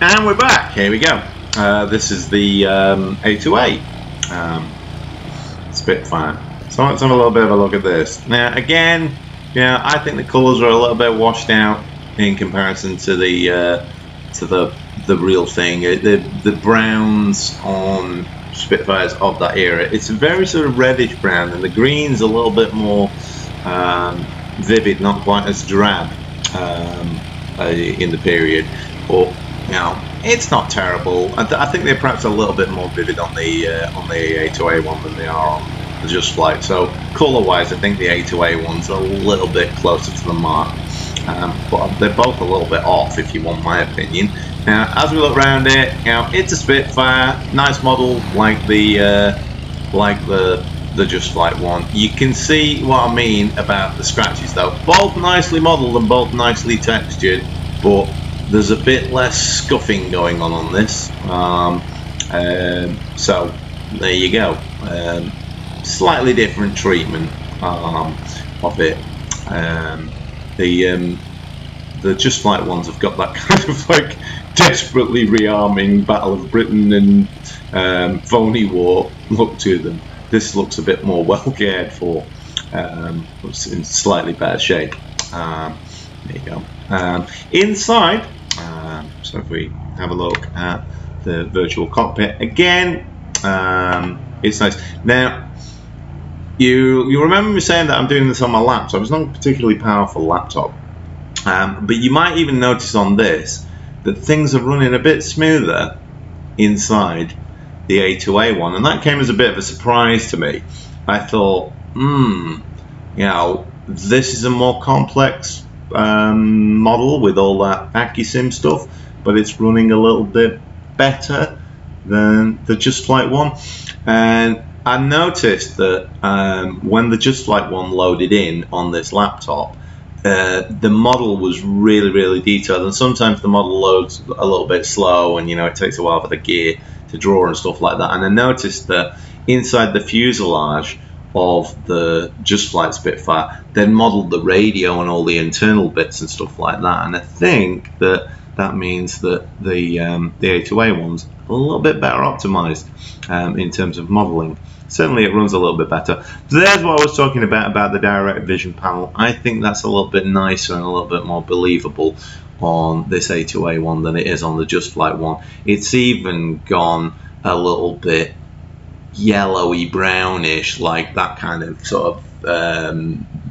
And we're back. Here we go. This is the A2A Spitfire. So let's have a little bit of a look at this. Now, again, I think the colours are a little bit washed out in comparison to the real thing. The browns on Spitfires of that era, it's a very sort of reddish brown, and the green's a little bit more vivid, not quite as drab in the period, but it's not terrible. I think they're perhaps a little bit more vivid on the A2A one than they are on the Just Flight. So colour-wise, I think the A2A one's a little bit closer to the mark, but they're both a little bit off, if you want my opinion. Now, as we look around it, it's a Spitfire, nice model, like the Just Flight one. You can see what I mean about the scratches, though. Both nicely modelled and both nicely textured, but there's a bit less scuffing going on this. So there you go. Slightly different treatment of it. The Just Flight ones have got that kind of like desperately rearming Battle of Britain and phony war look to them. This looks a bit more well cared for. It's in slightly better shape. There you go. Inside, so if we have a look at the virtual cockpit again, it's nice. Now, you remember me saying that I'm doing this on my laptop. It's not a particularly powerful laptop, but you might even notice on this that things are running a bit smoother inside the A2A one, and that came as a bit of a surprise to me. I thought, this is a more complex model with all that AccuSim stuff, but it's running a little bit better than the Just Flight one. And I noticed that when the Just Flight one loaded in on this laptop, the model was really, really detailed, and sometimes the model loads a little bit slow, and it takes a while for the gear to draw and stuff like that. And I noticed that inside the fuselage of the Just Flight Spitfire, they modelled the radio and all the internal bits and stuff like that. And I think that means that the A2A one's a little bit better optimised in terms of modelling. Certainly it runs a little bit better. There's what I was talking about the direct vision panel. I think that's a little bit nicer and a little bit more believable on this A2A one than it is on the Just Flight one. It's even gone a little bit yellowy brownish, like that kind of sort of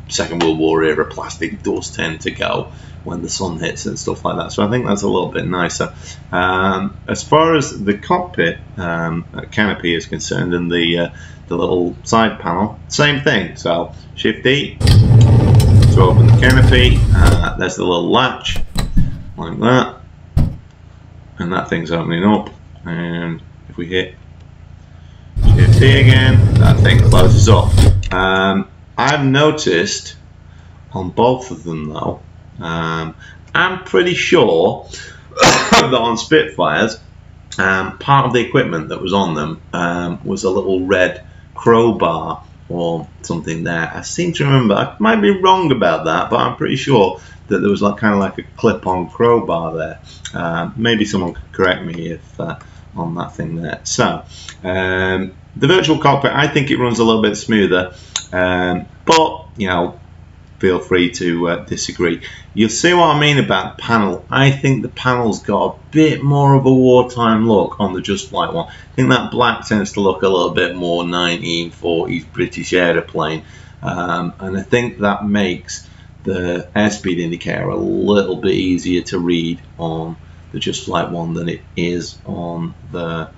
Second World War era plastic does tend to go when the sun hits and stuff like that. So I think that's a little bit nicer. As far as the cockpit canopy is concerned, and the little side panel, same thing. So Shift E to open the canopy. There's the little latch like that, and that thing's opening up. And if we hit Shift E again, that thing closes up. I've noticed on both of them though, I'm pretty sure that on Spitfires, part of the equipment that was on them was a little red crowbar or something there. I seem to remember, I might be wrong about that, but I'm pretty sure that there was kind of like a clip-on crowbar there. Maybe someone could correct me if on that thing there. So the virtual cockpit, I think it runs a little bit smoother, but feel free to disagree. You'll see what I mean about the panel. I think the panel's got a bit more of a wartime look on the Just Flight one. I think that black tends to look a little bit more 1940s British aeroplane, and I think that makes the airspeed indicator a little bit easier to read on the Just Flight one than it is on the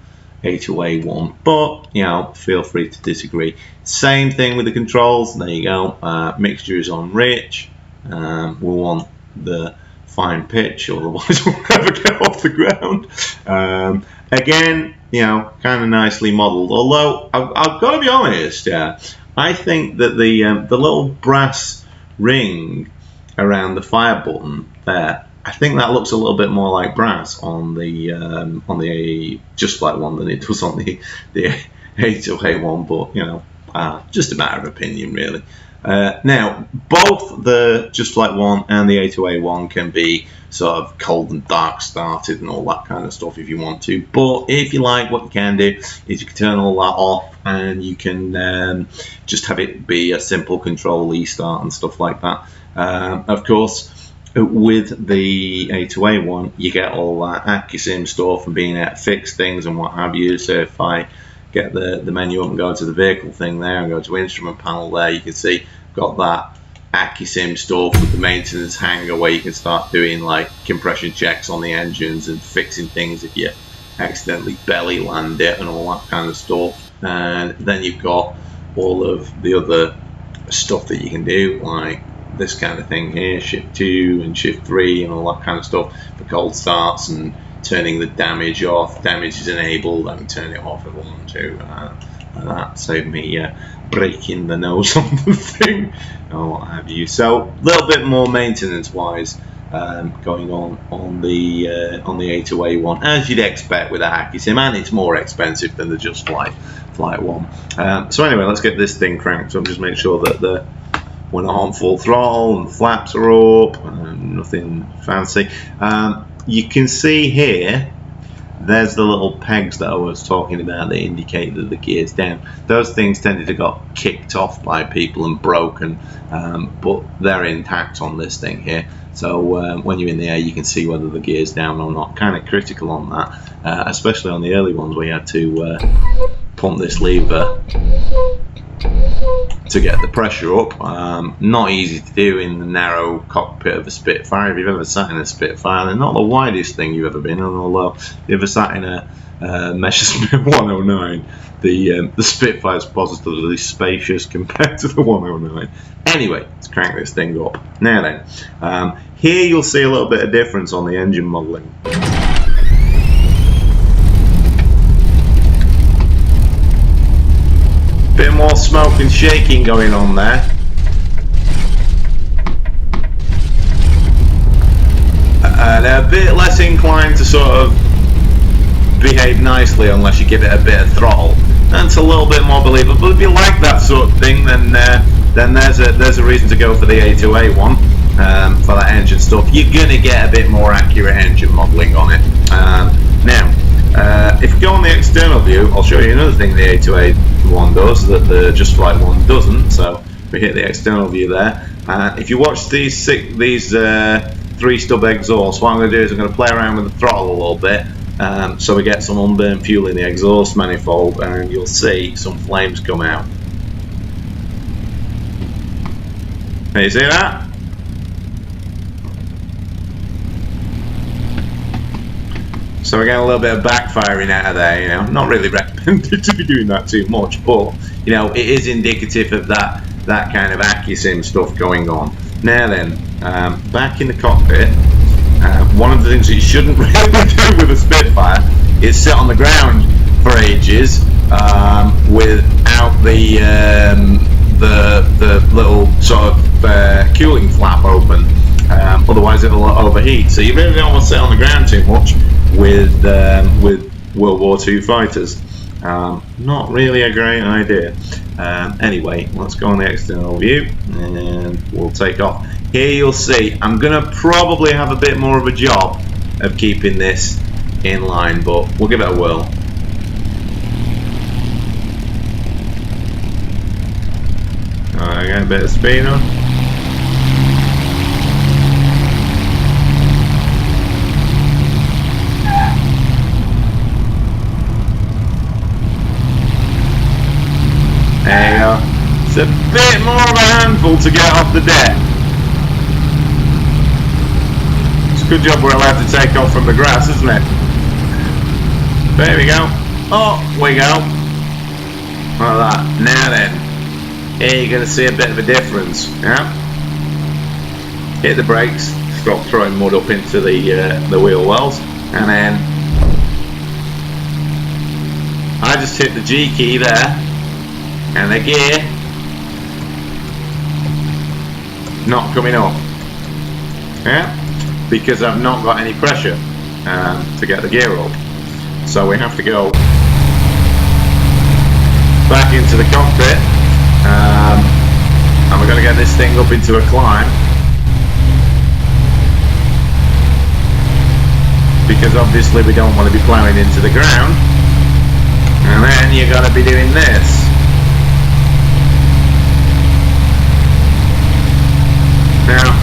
A2A one, but feel free to disagree. Same thing with the controls. There you go. Mixture is on rich. We want the fine pitch, otherwise we'll never get off the ground. Again, kind of nicely modelled. Although I've got to be honest, I think that the little brass ring around the fire button there, I think that looks a little bit more like brass on the Just Flight one than it does on the A2A one, but just a matter of opinion really. Now both the Just Flight one and the A2A one can be sort of cold and dark started and all that kind of stuff if you want to. But if you like, what you can do is you can turn all that off, and you can just have it be a simple control e-start and stuff like that. Of course, with the A2A one, you get all that AccuSim stuff and being able to fix things and what have you. So if I get the menu up and go to the vehicle thing there and go to instrument panel there, you can see got that AccuSim stuff with the maintenance hanger where you can start doing like compression checks on the engines and fixing things if you accidentally belly land it and all that kind of stuff. And then you've got all of the other stuff that you can do, like this kind of thing here, shift 2 and shift 3 and all that kind of stuff for cold starts and turning the damage off. Damage is enabled, I can turn it off if I want to, and that saved me breaking the nose on the thing or what have you. So a little bit more maintenance wise going on the A2A one, as you'd expect with a AccuSim, and it's more expensive than the Just Flight one. So anyway, let's get this thing cranked. So just make sure that we're not on full throttle and the flaps are up and nothing fancy. You can see here, there's the little pegs that I was talking about that indicate that the gear's down. Those things tended to got kicked off by people and broken, but they're intact on this thing here. So when you're in the air, you can see whether the gear's down or not. Kind of critical on that, especially on the early ones where you had to pump this lever to get the pressure up. Not easy to do in the narrow cockpit of a Spitfire. If you've ever sat in a Spitfire, they're not the widest thing you've ever been in, although if you've ever sat in a Messerschmitt 109, the Spitfire is positively spacious compared to the 109. Anyway, let's crank this thing up. Now then, here you'll see a little bit of difference on the engine modelling. Bit more smoke and shaking going on there. They're a bit less inclined to sort of behave nicely unless you give it a bit of throttle. That's a little bit more believable. But if you like that sort of thing, then there's a reason to go for the A2A one for that engine stuff. You're gonna get a bit more accurate engine modelling on it. Now, if you go on the external view, I'll show you another thing the A2A one does that the Just Flight one doesn't. So we hit the external view there. If you watch these 3 stub exhausts, what I'm going to do is I'm going to play around with the throttle a little bit, so we get some unburnt fuel in the exhaust manifold, and you'll see some flames come out. Can you see that? So we're getting a little bit of backfiring out of there, you know. Not really recommended to be doing that too much, but you know, it is indicative of that kind of AccuSim stuff going on. Now then, back in the cockpit, one of the things that you shouldn't really do with a Spitfire is sit on the ground for ages without the little sort of cooling flap open. Otherwise it'll overheat. So you really don't want to sit on the ground too much with World War II fighters. Not really a great idea. Anyway, let's go on the external view and we'll take off. Here you'll see I'm gonna probably have a bit more of a job of keeping this in line, but we'll give it a whirl. Alright, get a bit of speed on. There you go. It's a bit more of a handful to get off the deck. It's a good job we're allowed to take off from the grass, isn't it? There we go. Oh, we go. Like that. Now then, here you're going to see a bit of a difference. Yeah. Hit the brakes. Stop throwing mud up into the wheel wells, and then I just hit the G key there. And the gear not coming up, yeah, because I've not got any pressure to get the gear up. So we have to go back into the cockpit, and we're going to get this thing up into a climb. because obviously we don't want to be ploughing into the ground. And then you got to be doing this. Now,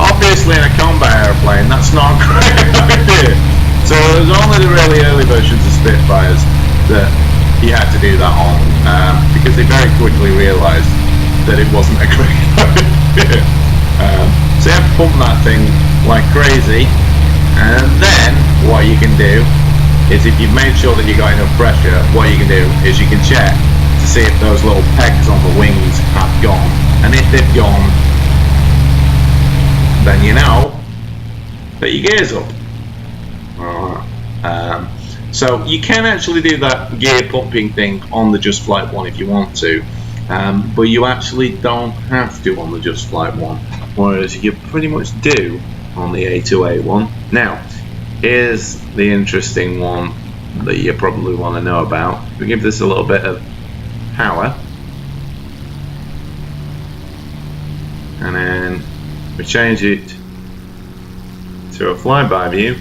obviously in a combat airplane, that's not a great idea. So there's only the really early versions of Spitfires that you had to do that on, because they very quickly realised that it wasn't a great idea. So you have to pump that thing like crazy, and then what you can do is, if you've made sure that you got enough pressure, what you can do is you can check to see if those little pegs on the wings have gone, and if they've gone, then you know that your gear's up. So you can actually do that gear pumping thing on the Just Flight 1 if you want to, but you actually don't have to on the Just Flight 1, whereas you pretty much do on the A2A one. Now, here's the interesting one that you probably want to know about. We give this a little bit of power, and then we change it to a flyby view.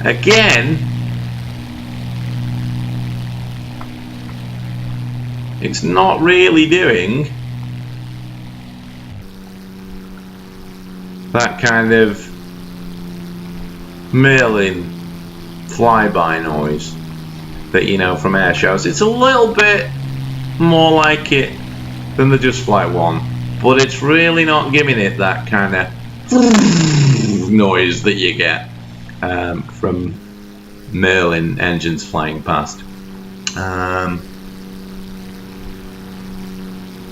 Again, it's not really doing that kind of milling flyby noise that you know from air shows. It's a little bit more like it than the Just Flight 1, but it's really not giving it that kind of noise that you get from Merlin engines flying past.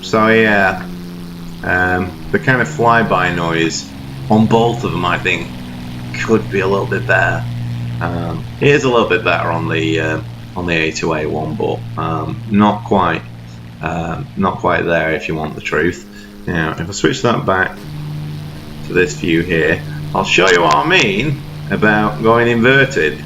So yeah, the kind of flyby noise on both of them, I think, could be a little bit better. It is a little bit better on the A2A one, but not quite there if you want the truth. Now, if I switch that back to this view here, I'll show you what I mean about going inverted.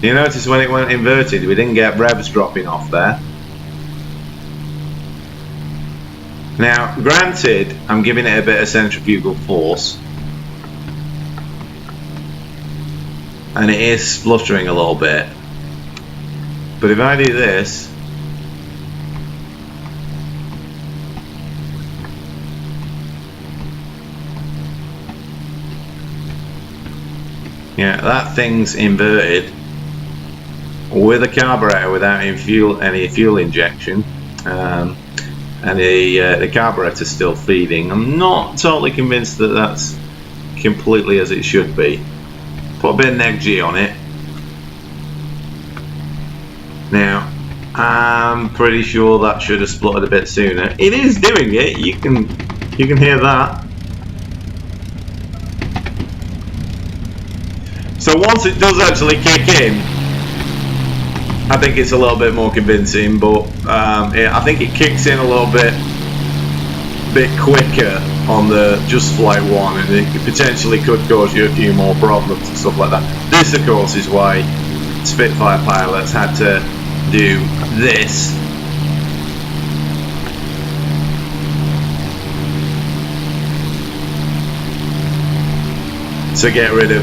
You notice when it went inverted, we didn't get revs dropping off there. Now, granted, I'm giving it a bit of centrifugal force, and it is spluttering a little bit. But if I do this, yeah, that thing's inverted with a carburetor without any fuel injection, and the carburetor's still feeding. I'm not totally convinced that that's completely as it should be. Put a bit of neg G on it. Now, I'm pretty sure that should have spluttered a bit sooner. It is doing it. You can hear that. So once it does actually kick in, I think it's a little bit more convincing, but I think it kicks in a little bit quicker on the Just Flight 1, and it potentially could cause you a few more problems and stuff like that. This, of course, is why Spitfire pilots had to do this. To get rid of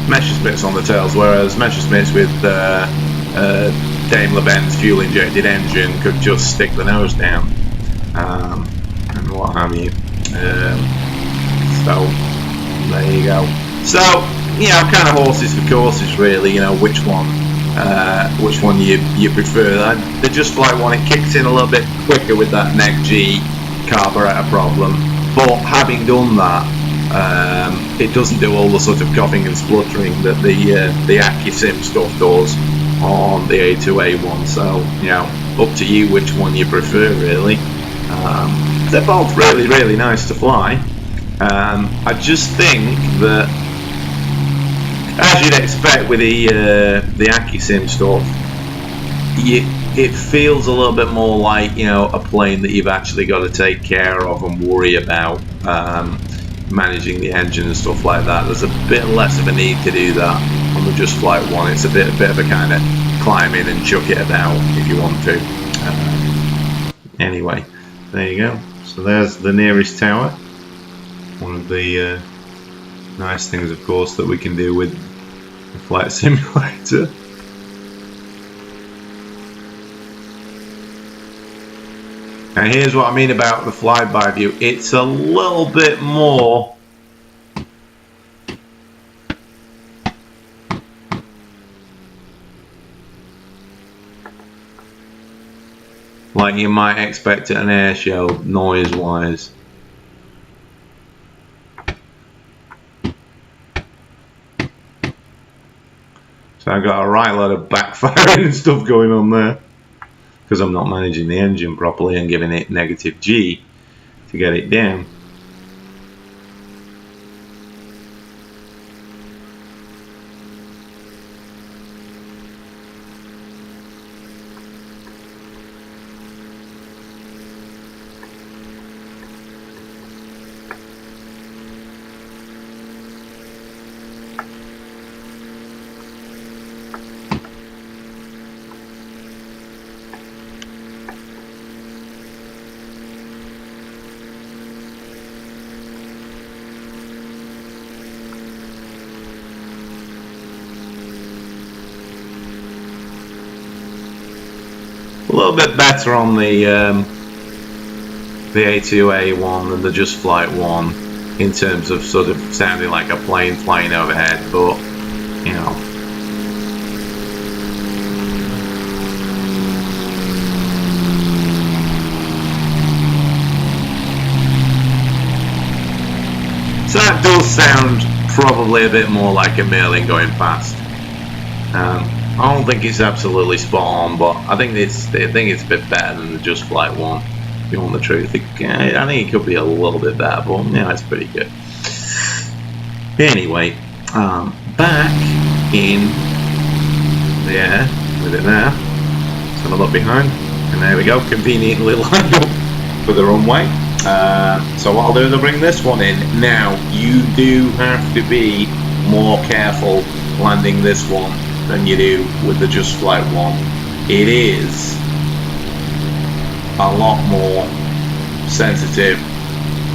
Messerschmitts on the tails, whereas Messerschmitts with Daimler-Benz fuel injected engine could just stick the nose down and what have you. So there you go. So, you know, kind of horses for courses, really. You know, which one you prefer. The Just Flight 1, it kicks in a little bit quicker with that neg G carburetor problem, but having done that, it doesn't do all the sort of coughing and spluttering that the AccuSim stuff does on the A2A one. So, you know, up to you which one you prefer, really. They're both really, really nice to fly. I just think that, as you'd expect with the AccuSim stuff, it feels a little bit more like, you know, a plane that you've actually got to take care of and worry about. managing the engine and stuff like that. There's a bit less of a need to do that on the Just Flight 1. It's a bit of a kind of climb in and chuck it about if you want to. Anyway, there you go. So there's the nearest tower. One of the nice things, of course, that we can do with the flight simulator. Now here's what I mean about the flyby view. It's a little bit more like you might expect at an air show, noise-wise. So I've got a right lot of backfiring and stuff going on there, because I'm not managing the engine properly and giving it negative G to get it down. A little bit better on the A2A one than the Just Flight one in terms of sort of sounding like a plane flying overhead, but you know. So that does sound probably a bit more like a Merlin going past. I don't think it's absolutely spot on, but I think it's a bit better than the Just Flight one. If you want the truth, I think it could be a little bit better, but yeah, it's pretty good. Anyway, back in the air with it there. Let's have a look behind, and there we go, conveniently lined up for the runway. So what I'll do is I'll bring this one in. Now, you do have to be more careful landing this one than you do with the Just Flight one. It is a lot more sensitive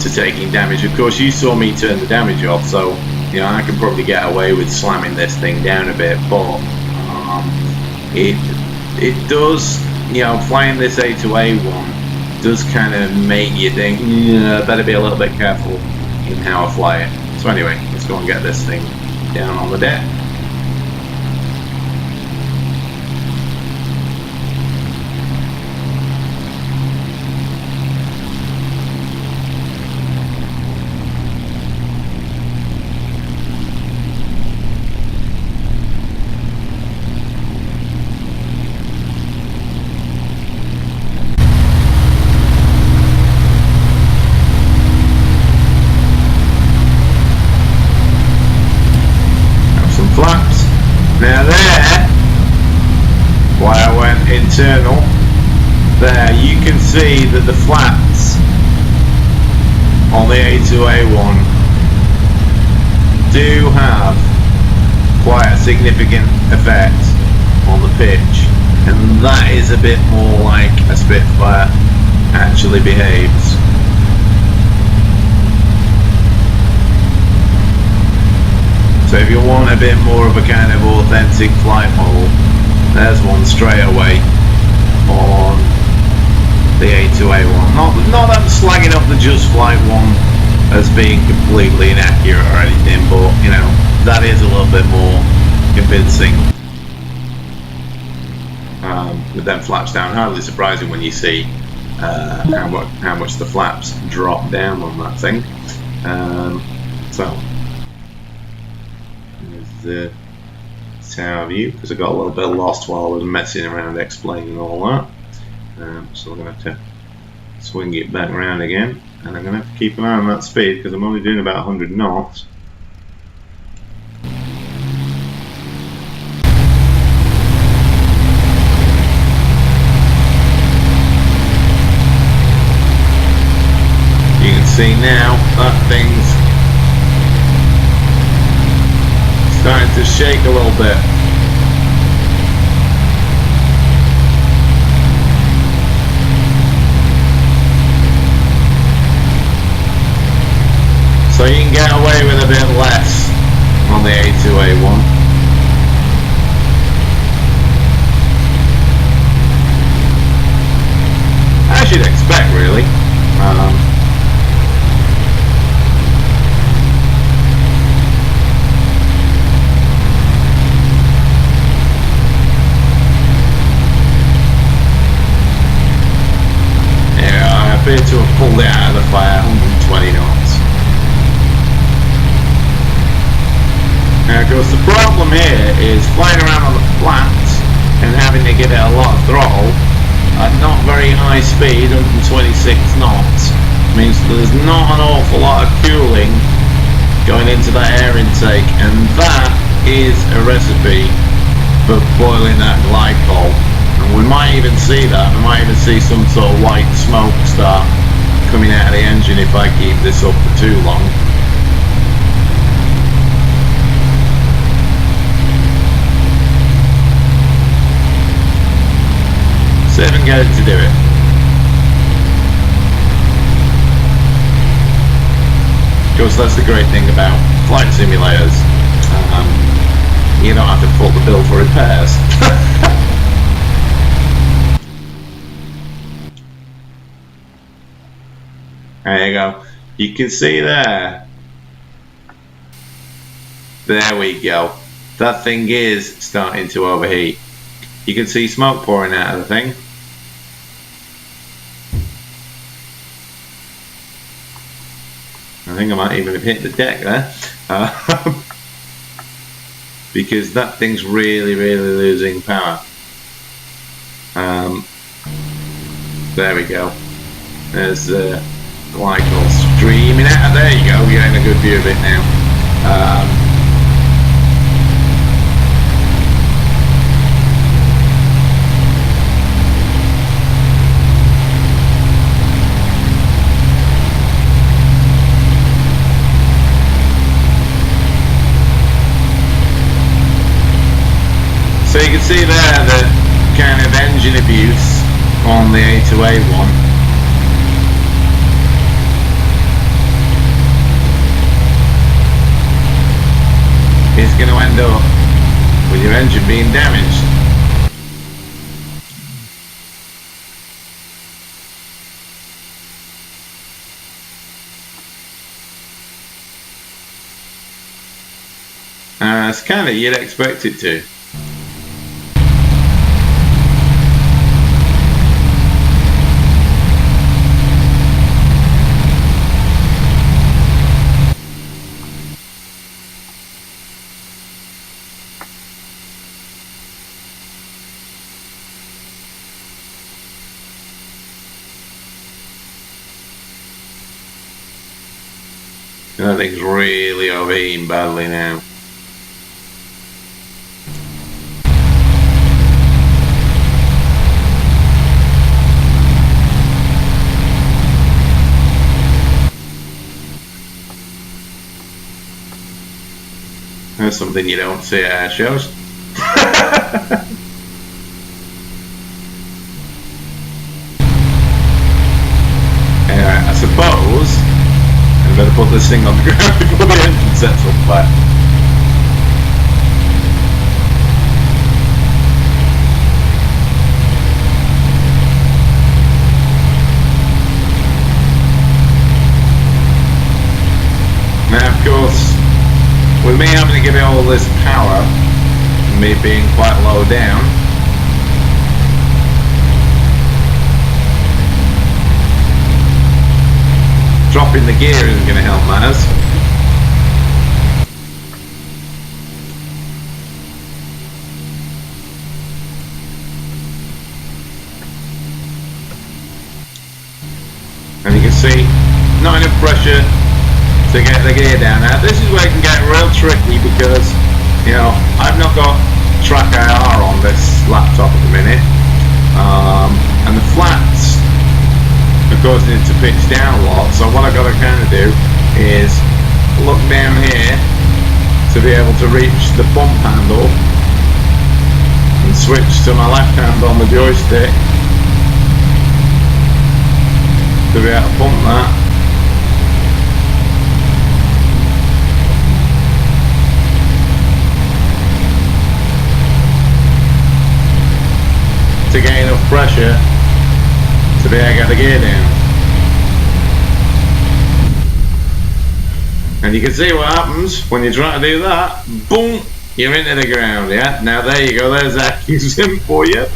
to taking damage. Of course, you saw me turn the damage off, so you know I can probably get away with slamming this thing down a bit, but it does, you know, flying this A2A one does kind of make you think, yeah, better be a little bit careful in how I fly it. So anyway, let's go and get this thing down on the deck. Now there, why I went internal, there you can see that the flaps on the A2A one do have quite a significant effect on the pitch, and that is a bit more like a Spitfire actually behaves. So if you want a bit more of a kind of authentic flight model, there's one straight away on the A2A one. Not that I'm slagging up the Just Flight one as being completely inaccurate or anything, but you know, that is a little bit more convincing. With them flaps down, hardly surprising when you see how much the flaps drop down on that thing. So the tower view, because I got a little bit lost while I was messing around explaining all that. So I'm going to have to swing it back around again, and I'm going to have to keep an eye on that speed because I'm only doing about 100 knots. You can see now that thing's starting to shake a little bit. So you can get away with a bit less on the A2A one. As you'd expect, really. Yeah, I appear to have pulled it out of the fire, 120 knots. Now, of course, the problem here is flying around on the flats and having to give it a lot of throttle at not very high speed, 126 knots, means there's not an awful lot of cooling going into that air intake, and that is a recipe for boiling that glycol. And we might even see that. We might even see some sort of white smoke start coming out of the engine if I keep this up for too long. See if I can get it to do it. Of course, that's the great thing about flight simulators. You don't have to foot the bill for repairs. There you go. You can see there. There we go. That thing is starting to overheat. You can see smoke pouring out of the thing. I think I might even have hit the deck there. Because that thing's really losing power. There we go. There's the glycol streaming out. There you go, you're getting a good view of it now. So you can see there the kind of engine abuse on the A2A one. Is going to end up with your engine being damaged. It's kind of, you'd expect it to. That thing's really overheating badly now. That's something you don't see at air shows. Anyway, I suppose I better put this thing on the ground before the engine sets on fire. Now, of course, with me having to give it all this power, and me being quite low down, dropping the gear isn't going to help matters. And you can see, not enough pressure to get the gear down. Now this is where it can get real tricky because, you know, I've not got track IR on this laptop at the minute, and the flats are causing it to pitch down a lot. So what I've got to kind of do is look down here, to be able to reach the pump handle and switch to my left hand on the joystick to be able to pump that. To get enough pressure to be able to get the gear down. And you can see what happens when you try to do that. Boom! You're into the ground, yeah? Now there you go, there's AccuSim for you.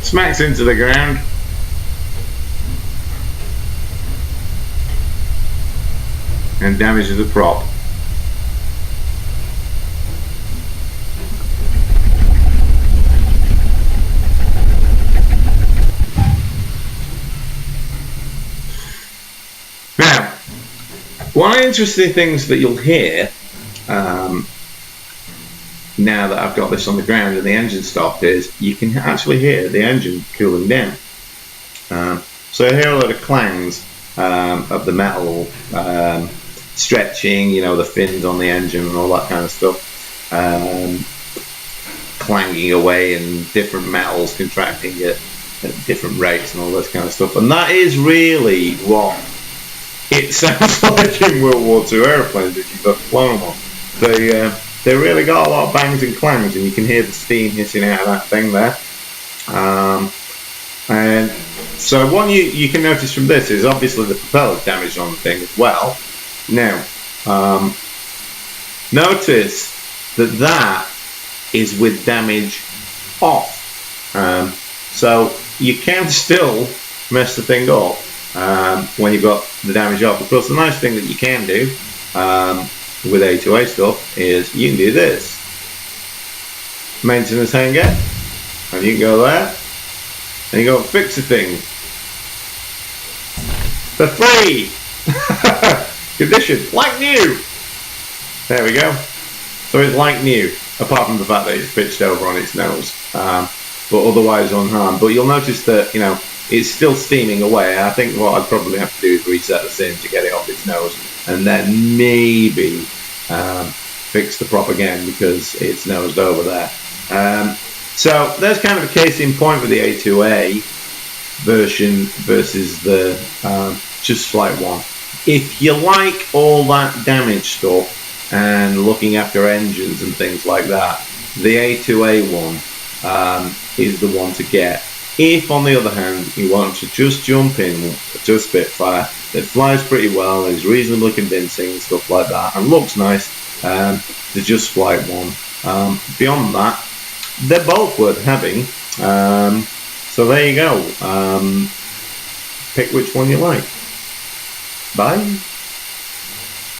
Smacks into the ground. And damages the prop. Now, one of the interesting things that you'll hear now that I've got this on the ground and the engine stopped is you can actually hear the engine cooling down. So I hear a lot of clangs of the metal stretching, you know, the fins on the engine and all that kind of stuff, clanging away and different metals contracting at different rates and all this kind of stuff. And that is really what it sounds like in World War II airplanes if you've ever flown one. They really got a lot of bangs and clangs, and you can hear the steam hissing out of that thing there. And so what you can notice from this is obviously the propeller's damaged on the thing as well. Now, notice that is with damage off. So you can still mess the thing up when you've got the damage off. Of course, the nice thing that you can do with A2A stuff is you can do this. Maintenance hanger, and you can go there, and you go fix the thing. For free! Condition, like new! There we go. So it's like new, apart from the fact that it's pitched over on its nose. But otherwise unharmed. But you'll notice that, you know, it's still steaming away. I think what I'd probably have to do is reset the sim to get it off its nose, and then maybe fix the prop again because it's nosed over there. So there's kind of a case in point with the A2A version versus the Just Flight one. If you like all that damage stuff and looking after engines and things like that, the A2A one is the one to get. If, on the other hand, you want to just jump in to a Spitfire that flies pretty well, is reasonably convincing and stuff like that, and looks nice, the Just Flight one. Beyond that, they're both worth having. So there you go. Pick which one you like. Bye.